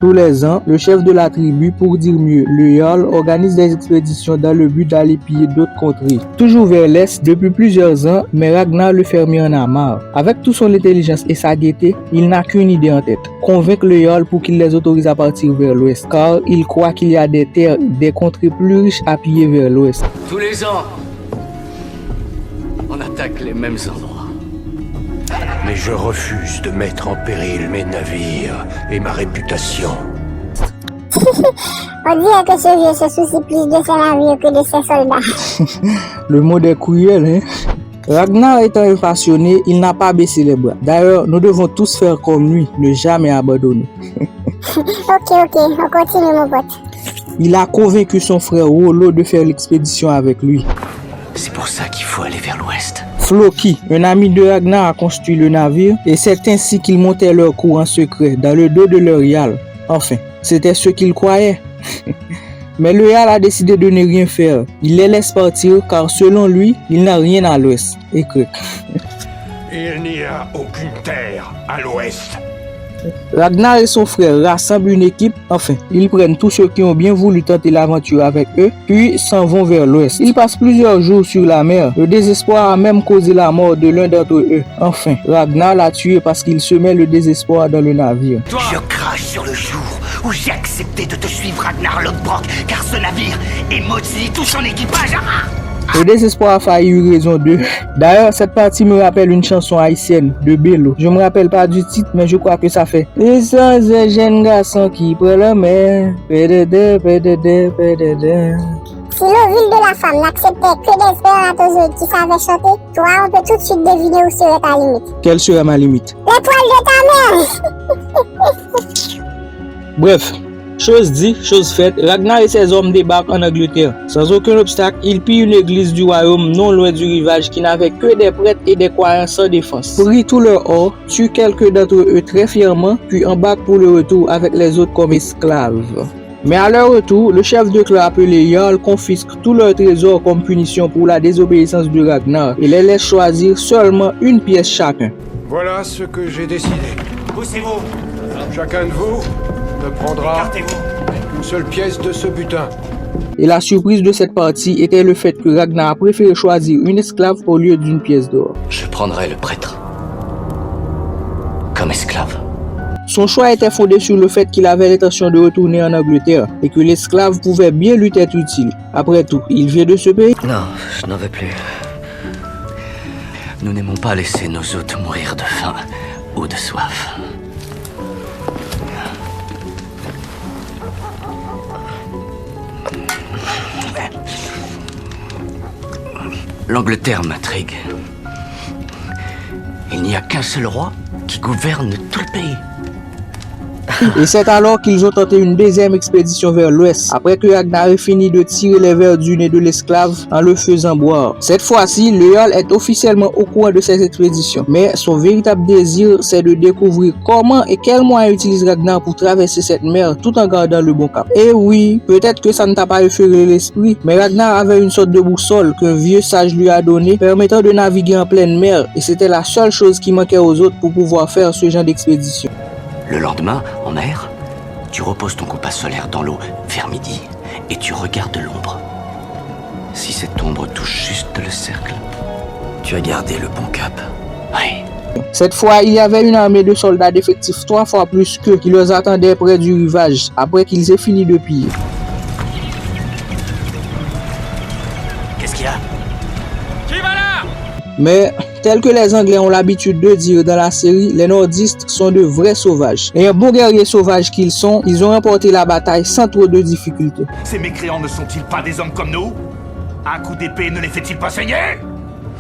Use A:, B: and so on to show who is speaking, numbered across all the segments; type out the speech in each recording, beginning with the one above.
A: Tous les ans, le chef de la tribu, pour dire mieux, le Jarl, organise des expéditions dans le but d'aller piller d'autres contrées. Toujours vers l'est, depuis plusieurs ans, mais Ragnar le fermier en a marre. Avec toute son intelligence et sa gaieté, il n'a qu'une idée en tête, convaincre le Jarl pour qu'il les autorise à partir vers l'ouest, car il croit qu'il y a des terres, des contrées plus riches à piller vers l'ouest.
B: Tous les ans, on attaque les mêmes endroits.
C: Mais je refuse de mettre en péril mes navires et ma réputation.
D: On dirait que ce vieux se soucie plus de ses navires que de ses soldats.
A: Le mot est cruel, hein? Ragnar étant un passionné, il n'a pas baissé les bras. D'ailleurs, nous devons tous faire comme lui, ne jamais abandonner.
D: Ok, on continue mon pote.
A: Il a convaincu son frère Rollo de faire l'expédition avec lui.
B: C'est pour ça qu'il faut aller vers l'ouest.
A: Floki, un ami de Ragnar, a construit le navire et c'est ainsi qu'ils montaient leur cours en secret dans le dos de leur Jarl. Enfin, c'était ce qu'ils croyaient. Mais le Jarl a décidé de ne rien faire. Il les laisse partir car selon lui, il n'a rien à l'ouest. Et que...
C: Il n'y a aucune terre à l'ouest.
A: Ragnar et son frère rassemblent une équipe, enfin, ils prennent tous ceux qui ont bien voulu tenter l'aventure avec eux, puis s'en vont vers l'ouest. Ils passent plusieurs jours sur la mer, le désespoir a même causé la mort de l'un d'entre eux. Enfin, Ragnar l'a tué parce qu'il semait le désespoir dans le navire.
E: Je crache sur le jour où j'ai accepté de te suivre, Ragnar Lothbrok, car ce navire est maudit, tout son équipage.
A: Le désespoir a failli eu raison d'eux. D'ailleurs, cette partie me rappelle une chanson haïtienne de Bello. Je me rappelle pas du titre, mais je crois que ça fait. Et sans ces jeunes garçons qui prennent la mer. PDD.
D: Si l'ovule de la femme n'acceptait que des spermatozoïdes qui savaient chanter, toi, on peut tout de suite deviner où serait ta limite.
A: Quelle serait ma limite?
D: Les poils de ta mère.
A: Bref. Chose dit, chose faite, Ragnar et ses hommes débarquent en Angleterre. Sans aucun obstacle, ils pillent une église du royaume non loin du rivage qui n'avait que des prêtres et des croyants sans défense. Prient tout leur or, tuent quelques d'entre eux très fièrement, puis embarquent pour le retour avec les autres comme esclaves. Mais à leur retour, le chef de clan appelé Jarl confisque tout leur trésor comme punition pour la désobéissance de Ragnar et les laisse choisir seulement une pièce chacun.
C: Voilà ce que j'ai décidé.
E: Poussez-vous,
C: Chacun de vous me prendra
E: écartez-vous.
C: une seule pièce de ce butin.
A: Et la surprise de cette partie était le fait que Ragnar a préféré choisir une esclave au lieu d'une pièce d'or.
B: Je prendrai le prêtre comme esclave.
A: Son choix était fondé sur le fait qu'il avait l'intention de retourner en Angleterre et que l'esclave pouvait bien lui être utile. Après tout, il vient de ce pays.
B: Non, je n'en veux plus. Nous n'aimons pas laisser nos hôtes mourir de faim ou de soif. L'Angleterre m'intrigue. Il n'y a qu'un seul roi qui gouverne tout le pays.
A: Et c'est alors qu'ils ont tenté une deuxième expédition vers l'ouest, après que Ragnar ait fini de tirer les vers du nez de l'esclave en le faisant boire. Cette fois-ci, le Jarl est officiellement au courant de cette expédition, mais son véritable désir, c'est de découvrir comment et quels moyens utilise Ragnar pour traverser cette mer tout en gardant le bon cap. Et oui, peut-être que ça ne t'a pas effleuré l'esprit, mais Ragnar avait une sorte de boussole qu'un vieux sage lui a donnée, permettant de naviguer en pleine mer, et c'était la seule chose qui manquait aux autres pour pouvoir faire ce genre d'expédition.
B: Le lendemain, en mer, tu reposes ton compas solaire dans l'eau vers midi et tu regardes l'ombre. Si cette ombre touche juste le cercle, tu as gardé le bon cap. Oui.
A: Cette fois, il y avait une armée de soldats d'effectifs 3 fois plus qu'eux qui les attendaient près du rivage après qu'ils aient fini de piller.
E: Qu'est-ce qu'il y a?
A: Mais, tel que les Anglais ont l'habitude de dire dans la série, les nordistes sont de vrais sauvages. Et un bon guerrier sauvage qu'ils sont, ils ont remporté la bataille sans trop de difficultés.
E: Ces mécréants ne sont-ils pas des hommes comme nous? Un coup d'épée ne les fait-il pas saigner?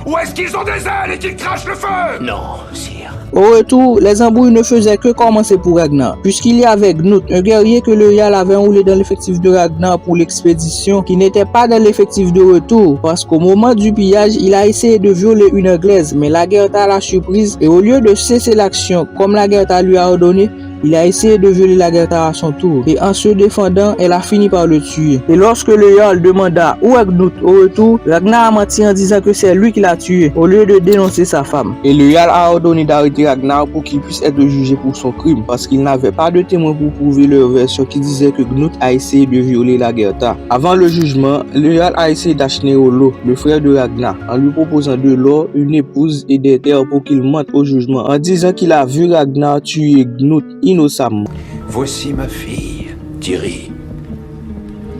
E: Ou est-ce qu'ils ont des ailes et qu'ils crachent le feu?
B: Non, sire.
A: Au retour, les embrouilles ne faisaient que commencer pour Ragnar, puisqu'il y avait Gnut, un guerrier que le Jarl avait enroulé dans l'effectif de Ragnar pour l'expédition, qui n'était pas dans l'effectif de retour, parce qu'au moment du pillage, il a essayé de violer une Anglaise, mais Lagertha l'a surprise, et au lieu de cesser l'action comme Lagertha lui a ordonné, il a essayé de violer Lagertha à son tour, et en se défendant, elle a fini par le tuer. Et lorsque le Jarl demanda où est Gnut au retour, Ragnar a menti en disant que c'est lui qui l'a tué, au lieu de dénoncer sa femme. Et le Jarl a ordonné d'arrêter Ragnar pour qu'il puisse être jugé pour son crime, parce qu'il n'avait pas de témoins pour prouver leur version qui disait que Gnut a essayé de violer Lagertha. Avant le jugement, le Jarl a essayé d'acheter Rollo, le frère de Ragnar, en lui proposant de l'or, une épouse et des terres pour qu'il mente au jugement, en disant qu'il a vu Ragnar tuer Gnut innocemment.
C: Voici ma fille, Tiri.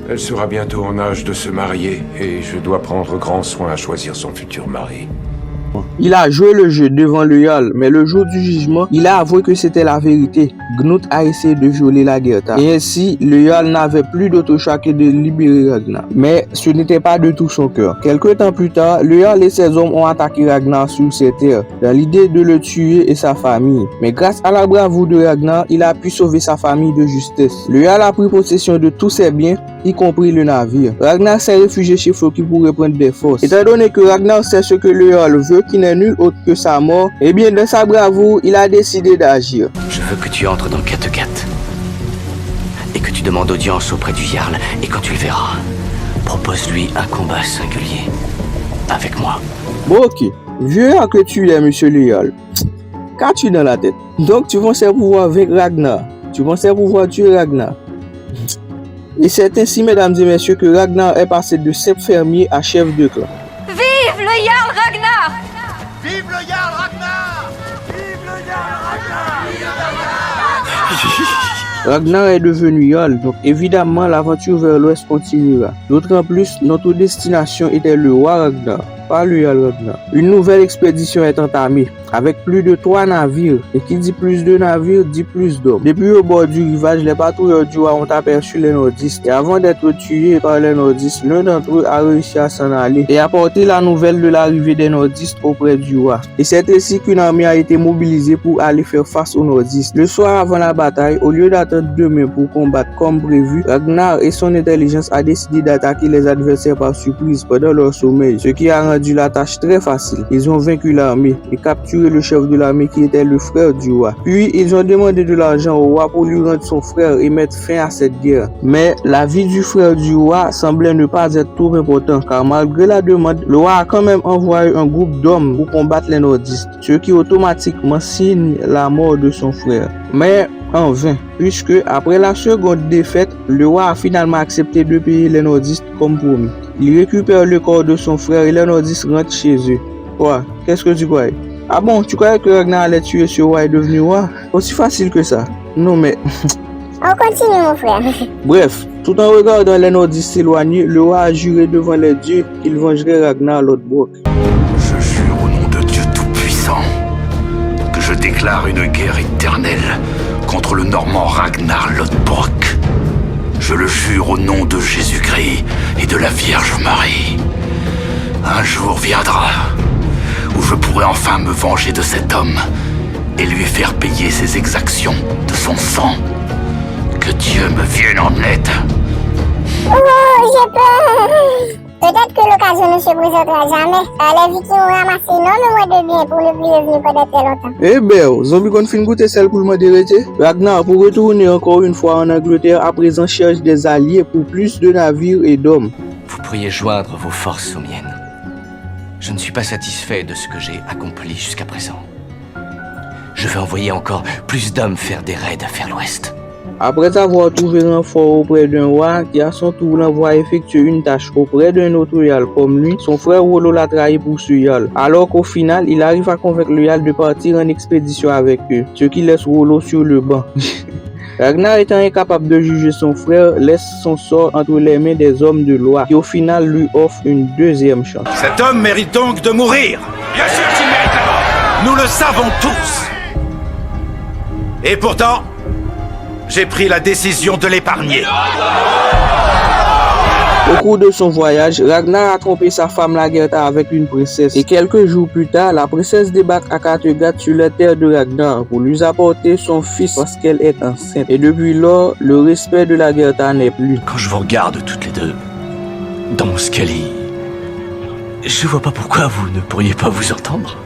C: Elle sera bientôt en âge de se marier et je dois prendre grand soin à choisir son futur mari.
A: Il a joué le jeu devant le Jarl, mais le jour du jugement, il a avoué que c'était la vérité. Gnut a essayé de violer Lagertha. Et ainsi, le Jarl n'avait plus d'autre choix que de libérer Ragnar. Mais ce n'était pas de tout son cœur. Quelque temps plus tard, le Jarl et ses hommes ont attaqué Ragnar sur ses terres, dans l'idée de le tuer et sa famille. Mais grâce à la bravoure de Ragnar, il a pu sauver sa famille de justesse. Le Jarl a pris possession de tous ses biens, y compris le navire. Ragnar s'est réfugié chez Floki pour reprendre des forces. Étant donné que Ragnar sait ce que le Jarl veut, qui n'est nul autre que sa mort, et bien de sa bravoure, il a décidé d'agir.
B: Je veux que tu entres dans Kattegat et que tu demandes audience auprès du Jarl, et quand tu le verras, propose-lui un combat singulier avec moi.
A: Bon ok, vieux que tu es, monsieur le Jarl. Qu'as-tu dans la tête? Donc tu pensais pouvoir vaincre Ragnar, tu pensais pouvoir tuer Ragnar. Et c'est ainsi, mesdames et messieurs, que Ragnar est passé de simple fermier à chef de clan.
F: Vive le Jarl Ragnar!
E: Vive le Jarl Ragnar! Vive le Jarl Ragnar!
A: Ragnar est devenu Jarl, donc évidemment l'aventure vers l'ouest continuera. D'autant plus, notre destination était le roi Ragnar, pas le Jarl Ragnar. Une nouvelle expédition est entamée, avec plus de 3 navires, et qui dit plus de navires, dit plus d'hommes. Depuis au bord du rivage, les patrouilleurs du roi ont aperçu les nordistes, et avant d'être tués par les nordistes, l'un d'entre eux a réussi à s'en aller, et apporter la nouvelle de l'arrivée des nordistes auprès du roi. Et c'est ainsi qu'une armée a été mobilisée pour aller faire face aux nordistes. Le soir avant la bataille, au lieu d'attendre demain pour combattre comme prévu, Ragnar et son intelligence a décidé d'attaquer les adversaires par surprise pendant leur sommeil, ce qui a rendu la tâche très facile. Ils ont vaincu l'armée et capturé le chef de l'armée qui était le frère du roi. Puis ils ont demandé de l'argent au roi pour lui rendre son frère et mettre fin à cette guerre. Mais la vie du frère du roi semblait ne pas être trop important, car malgré la demande, le roi a quand même envoyé un groupe d'hommes pour combattre les nordistes, ce qui automatiquement signe la mort de son frère. Mais en vain, puisque après la seconde défaite, le roi a finalement accepté de payer les nordistes comme promis. Il récupère le corps de son frère et les nordistes rentrent chez eux. Quoi? Qu'est-ce que tu croyais? Ah bon, tu croyais que Ragnar allait tuer ce roi et devenir roi? Aussi facile que ça. Non mais...
D: On continue, mon frère.
A: Bref, tout en regardant les nordistes s'éloigner, le roi a juré devant les dieux qu'il vengerait Ragnar Lodbrok.
E: Je jure au nom de Dieu Tout-Puissant que je déclare une guerre éternelle contre le Normand Ragnar Lodbrok. Je le jure au nom de Jésus-Christ et de la Vierge Marie. Un jour viendra où je pourrai enfin me venger de cet homme et lui faire payer ses exactions de son sang. Que Dieu me vienne en aide.
D: Oh, j'ai peur. Peut-être que l'occasion ne se présentera jamais. Les Vikings ont ramassé énormément de biens pour ne plus revenir pendant très longtemps.
A: Eh ben, zombie qu'on fin goûter celle pour le modérité. Ragnar, pour retourner encore une fois en Angleterre, à présent cherche des alliés pour plus de navires et d'hommes.
B: Vous pourriez joindre vos forces aux miennes. Je ne suis pas satisfait de ce que j'ai accompli jusqu'à présent. Je vais envoyer encore plus d'hommes faire des raids vers l'ouest.
A: Après avoir trouvé un renfort auprès d'un roi qui à son tour l'envoie effectuer une tâche auprès d'un autre Jarl comme lui, son frère Rollo l'a trahi pour ce Jarl. Alors qu'au final, il arrive à convaincre le Jarl de partir en expédition avec eux, ce qui laisse Rollo sur le banc. Ragnar étant incapable de juger son frère, laisse son sort entre les mains des hommes de loi, qui au final lui offrent une deuxième chance.
E: Cet homme mérite donc de mourir. Bien sûr qu'il mérite la mort. Nous le savons tous. Et pourtant, j'ai pris la décision de l'épargner.
A: Au cours de son voyage, Ragnar a trompé sa femme Lagertha avec une princesse. Et quelques jours plus tard, la princesse débarque à Kattegat sur la terre de Ragnar pour lui apporter son fils parce qu'elle est enceinte. Et depuis lors, le respect de Lagertha n'est plus.
B: Quand je vous regarde toutes les deux, dans mon scalie, je vois pas pourquoi vous ne pourriez pas vous entendre.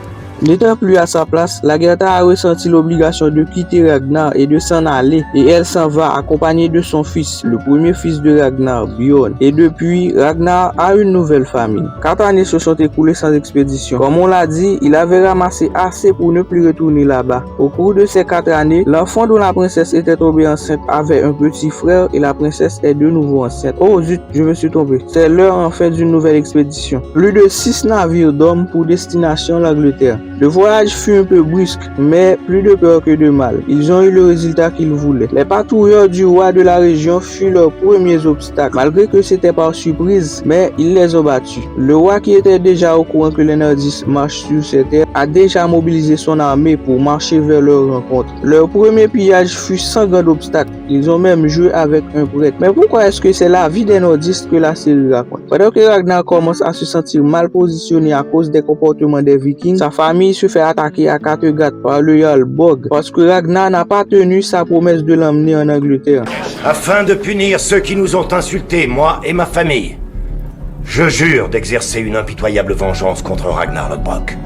A: N'étant plus à sa place, Lagertha a ressenti l'obligation de quitter Ragnar et de s'en aller, et elle s'en va accompagnée de son fils, le premier fils de Ragnar, Bjorn. Et depuis, Ragnar a une nouvelle famille. 4 années se sont écoulées sans expédition. Comme on l'a dit, il avait ramassé assez pour ne plus retourner là-bas. Au cours de ces 4 années, l'enfant dont la princesse était tombée enceinte avait un petit frère et la princesse est de nouveau enceinte. Oh zut, je me suis trompé. C'est l'heure en fait d'une nouvelle expédition. Plus de 6 navires d'hommes pour destination l'Angleterre. Le voyage fut un peu brusque, mais plus de peur que de mal. Ils ont eu le résultat qu'ils voulaient. Les patrouilleurs du roi de la région furent leurs premiers obstacles, malgré que c'était par surprise, mais ils les ont battus. Le roi, qui était déjà au courant que les nordistes marchent sur ces terres, a déjà mobilisé son armée pour marcher vers leur rencontre. Leur premier pillage fut sans grand obstacle. Ils ont même joué avec un prêtre. Mais pourquoi est-ce que c'est la vie des nordistes que la série raconte? Pendant que Ragnar commence à se sentir mal positionné à cause des comportements des Vikings, sa famille se fait attaquer à Kattegat par le Jarl Borg parce que Ragnar n'a pas tenu sa promesse de l'emmener en Angleterre.
G: Afin de punir ceux qui nous ont insultés, moi et ma famille, je jure d'exercer une impitoyable vengeance contre Ragnar Lodbrok.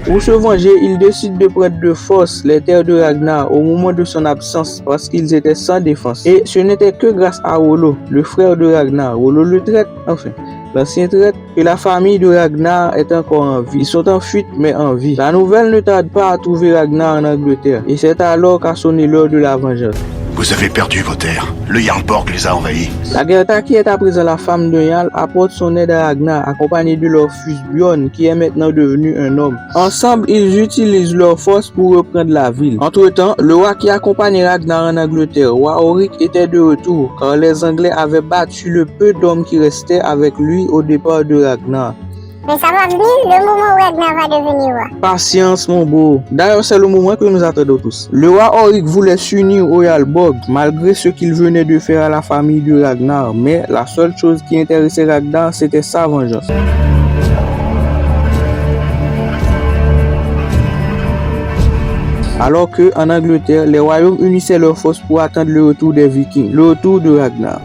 A: Pour se venger, il décide de prendre de force les terres de Ragnar au moment de son absence parce qu'ils étaient sans défense. Et ce n'était que grâce à Rollo, le frère de Ragnar, Rollo le traître, enfin, l'ancien traître, que la famille de Ragnar est encore en vie. Ils sont en fuite, mais en vie. La nouvelle ne tarde pas à trouver Ragnar en Angleterre, et c'est alors qu'a sonné l'heure de la vengeance.
E: Vous avez perdu vos terres. Le Jarl Borg les a envahis.
A: Lagertha, qui est à présent la femme de Jarl, apporte son aide à Ragnar, accompagnée de leur fils Bjorn, qui est maintenant devenu un homme. Ensemble, ils utilisent leur force pour reprendre la ville. Entre-temps, le roi qui accompagnait Ragnar en Angleterre, roi Horik, était de retour, car les Anglais avaient battu le peu d'hommes qui restaient avec lui au départ de Ragnar.
D: Mais ça va venir le moment où Ragnar va devenir roi.
A: Patience, mon beau. D'ailleurs, c'est le moment que nous attendons tous. Le roi Horik voulait s'unir au Jarl Borg, malgré ce qu'il venait de faire à la famille de Ragnar. Mais la seule chose qui intéressait Ragnar, c'était sa vengeance. Alors que, en Angleterre, les royaumes unissaient leurs forces pour attendre le retour des Vikings, le retour de Ragnar.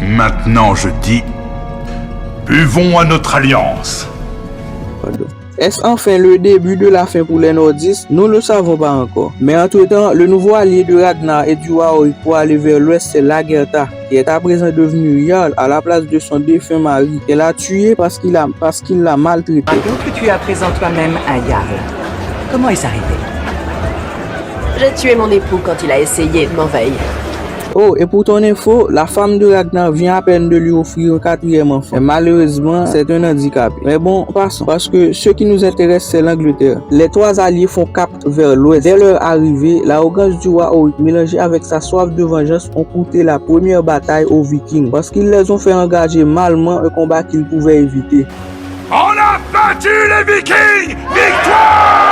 E: Maintenant, je dis... buvons à notre alliance.
A: Pardon. Est-ce enfin le début de la fin pour les nordistes? Nous ne le savons pas encore. Mais entre-temps, le nouveau allié de Ragnar et du roi Horik pour aller vers l'ouest, c'est Lagertha, qui est à présent devenu Jarl à la place de son défunt mari. Elle a tué parce qu'il l'a maltraité.
H: Donc que tu es à présent toi-même un Jarl. Comment est-ce arrivé?
F: J'ai tué mon époux quand il a essayé de m'envahir.
A: Oh, et pour ton info, la femme de Ragnar vient à peine de lui offrir un 4e enfant. Et malheureusement, c'est un handicap. Mais bon, passons, parce que ce qui nous intéresse, c'est l'Angleterre. Les 3 alliés font cap vers l'ouest. Dès leur arrivée, l'arrogance du roi Horik mélangée avec sa soif de vengeance ont coûté la première bataille aux Vikings, parce qu'ils les ont fait engager malement un combat qu'ils pouvaient éviter.
E: On a battu les Vikings! Victoire!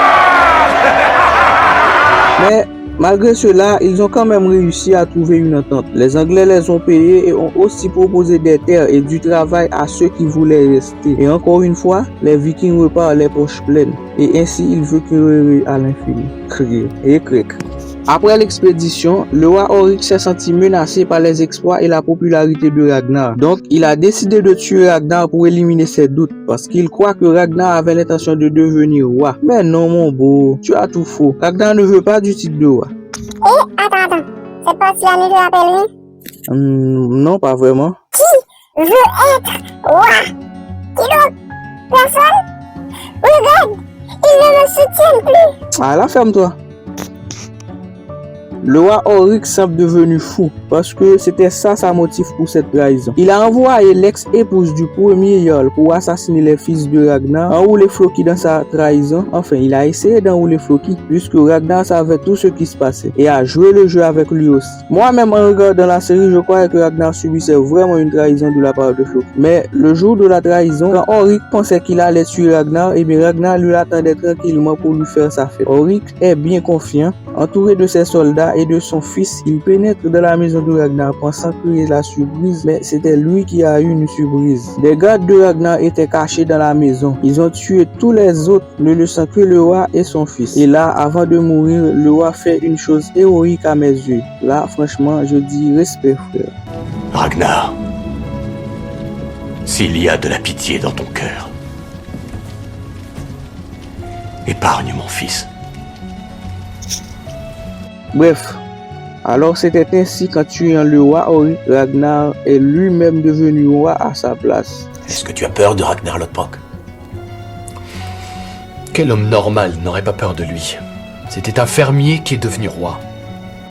A: Mais malgré cela, ils ont quand même réussi à trouver une entente. Les Anglais les ont payés et ont aussi proposé des terres et du travail à ceux qui voulaient rester. Et encore une fois, les Vikings repartent les poches pleines. Et ainsi, ils veulent créer à l'infini. Crier et crier. Après l'expédition, le roi Horik s'est senti menacé par les exploits et la popularité de Ragnar. Donc, il a décidé de tuer Ragnar pour éliminer ses doutes, parce qu'il croit que Ragnar avait l'intention de devenir roi. Mais non, mon beau, tu as tout faux. Ragnar ne veut pas du titre de roi.
D: Attends. Cette partie-là ne te rappelle rien?
A: Non, pas vraiment.
D: Qui veut être roi? Qui donc? Personne? Regarde, ils ne me soutiennent plus.
A: Ah là, ferme-toi. Le roi Horik semble devenu fou parce que c'était ça sa motif pour cette trahison. Il a envoyé l'ex-épouse du premier Jarl pour assassiner les fils de Ragnar, enrouler Floki dans sa trahison. Enfin, il a essayé d'enrouler Floki puisque Ragnar savait tout ce qui se passait et a joué le jeu avec lui aussi. Moi-même, en regardant la série, je croyais que Ragnar subissait vraiment une trahison de la part de Floki. Mais le jour de la trahison, quand Horik pensait qu'il allait tuer Ragnar, et bien Ragnar lui attendait tranquillement pour lui faire sa fête. Horik est bien confiant, entouré de ses soldats et de son fils, il pénètre dans la maison de Ragnar pensant créer la surprise, mais c'était lui qui a eu une surprise. Les gardes de Ragnar étaient cachés dans la maison. Ils ont tué tous les autres, ne laissant que le roi et son fils. Et là, avant de mourir, le roi fait une chose héroïque à mes yeux. Là, franchement, je dis respect, frère.
B: Ragnar, s'il y a de la pitié dans ton cœur, Épargne mon fils.
A: Bref, alors c'était ainsi qu'en tuant le roi Horik, Ragnar est lui-même devenu roi à sa place.
B: Est-ce que tu as peur de Ragnar Lodbrok?
I: Quel homme normal n'aurait pas peur de lui? C'était un fermier qui est devenu roi.